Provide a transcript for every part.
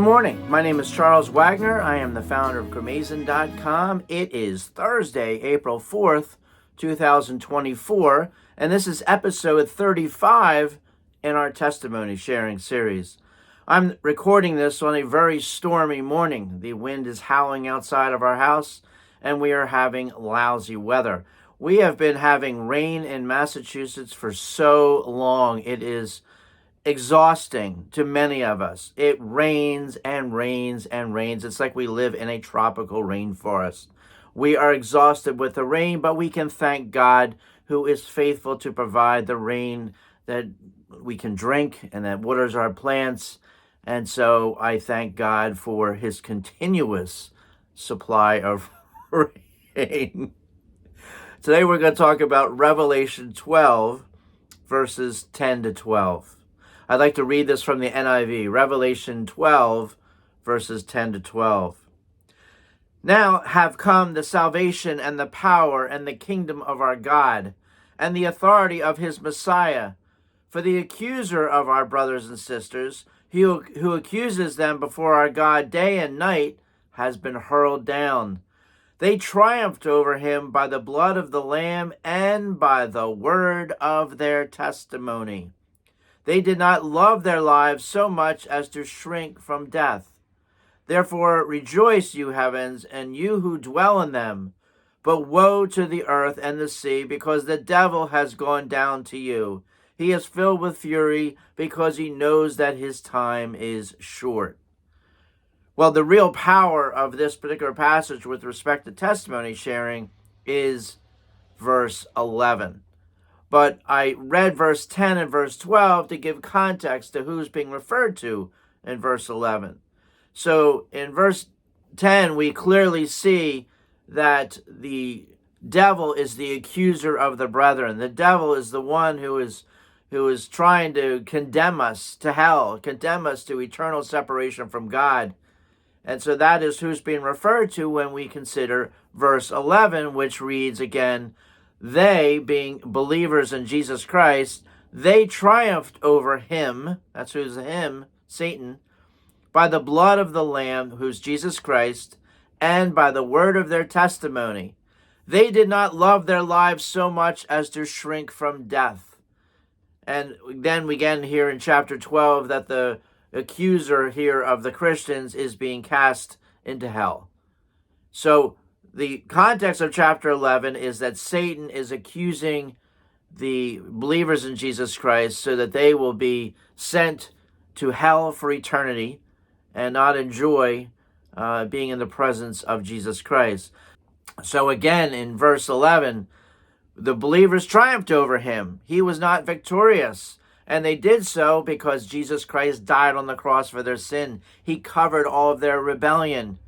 morning. My name is Charles Wagner. I am the founder of Grimazon.com. It is Thursday, April 4th, 2024, and this is episode 35 in our testimony sharing series. I'm recording this on a very stormy morning. The wind is howling outside of our house, and we are having lousy weather. We have been having rain in Massachusetts for so long. It is exhausting to many of us. It rains and rains and rains. It's like we live in a tropical rainforest. We are exhausted with the rain, but we can thank God, who is faithful to provide the rain that we can drink and that waters our plants. And so I thank God for his continuous supply of rain. Today we're going to talk about Revelation 12, verses 10 to 12. I'd like to read this from the NIV, Revelation 12, verses 10 to 12. Now have come the salvation and the power and the kingdom of our God and the authority of his Messiah. For the accuser of our brothers and sisters, who accuses them before our God day and night, has been hurled down. They triumphed over him by the blood of the Lamb and by the word of their testimony. They did not love their lives so much as to shrink from death. Therefore rejoice, you heavens, and you who dwell in them. But woe to the earth and the sea, because the devil has gone down to you. He is filled with fury, because he knows that his time is short. Well, the real power of this particular passage with respect to testimony sharing is verse 11. But I read verse 10 and verse 12 to give context to who's being referred to in verse 11. So in verse 10, we clearly see that the devil is the accuser of the brethren. The devil is the one who is trying to condemn us to hell, condemn us to eternal separation from God. And so that is who's being referred to when we consider verse 11, which reads again, they, being believers in Jesus Christ, they triumphed over him, that's who's him, Satan, by the blood of the Lamb, who's Jesus Christ, and by the word of their testimony. They did not love their lives so much as to shrink from death. And then we again hear in chapter 12 that the accuser here of the Christians is being cast into hell. So the context of chapter 11 is that Satan is accusing the believers in Jesus Christ so that they will be sent to hell for eternity and not enjoy being in the presence of Jesus Christ. So again, in verse 11, the believers triumphed over him. He was not victorious. And they did so because Jesus Christ died on the cross for their sin. He covered all of their rebellion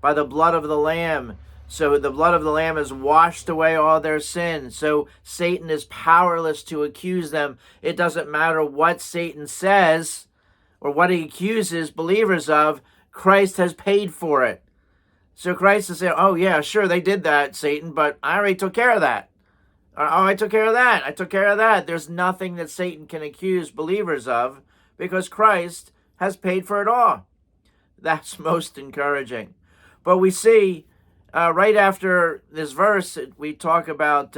by the blood of the Lamb. So the blood of the Lamb has washed away all their sin. So Satan is powerless to accuse them. It doesn't matter what Satan says or what he accuses believers of. Christ has paid for it. So Christ is saying, oh yeah, sure, they did that, Satan, but I already took care of that. Oh, I took care of that. I took care of that. There's nothing that Satan can accuse believers of because Christ has paid for it all. That's most encouraging. But we see right after this verse, we talk about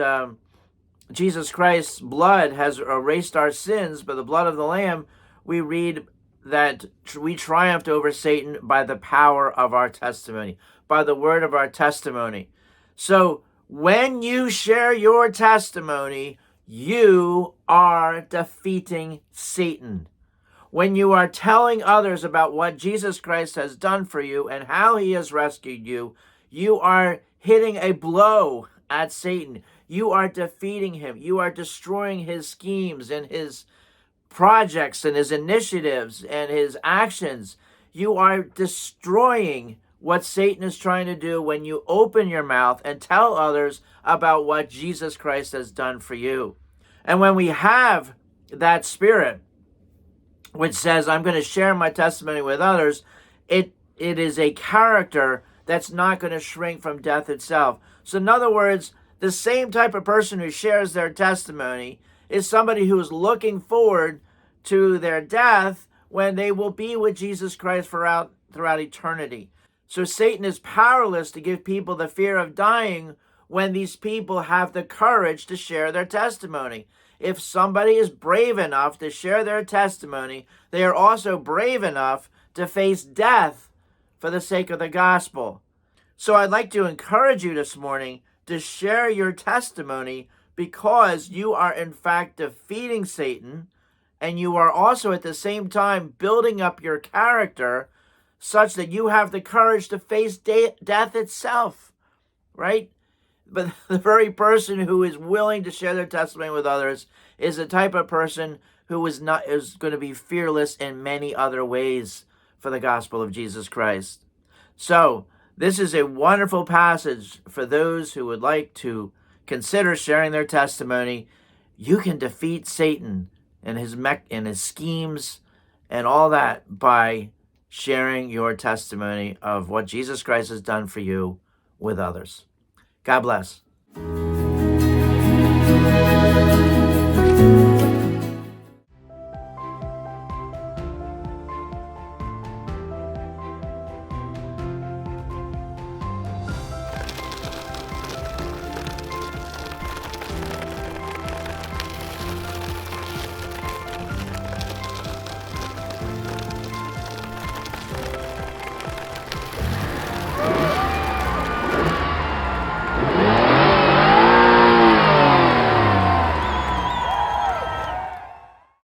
Jesus Christ's blood has erased our sins, but the blood of the Lamb, we read that we triumphed over Satan by the power of our testimony, by the word of our testimony. So when you share your testimony, you are defeating Satan. When you are telling others about what Jesus Christ has done for you and how he has rescued you, you are hitting a blow at Satan. You are defeating him. You are destroying his schemes and his projects and his initiatives and his actions. You are destroying what Satan is trying to do when you open your mouth and tell others about what Jesus Christ has done for you. And when we have that spirit, which says, I'm going to share my testimony with others, it is a character that's not going to shrink from death itself. So in other words, the same type of person who shares their testimony is somebody who is looking forward to their death when they will be with Jesus Christ throughout eternity. So Satan is powerless to give people the fear of dying when these people have the courage to share their testimony. If somebody is brave enough to share their testimony, they are also brave enough to face death for the sake of the gospel. So I'd like to encourage you this morning to share your testimony, because you are in fact defeating Satan, and you are also at the same time building up your character such that you have the courage to face death itself, right? But the very person who is willing to share their testimony with others is the type of person who is going to be fearless in many other ways for the gospel of Jesus Christ. So this is a wonderful passage for those who would like to consider sharing their testimony. You can defeat Satan and his schemes and all that by sharing your testimony of what Jesus Christ has done for you with others. God bless.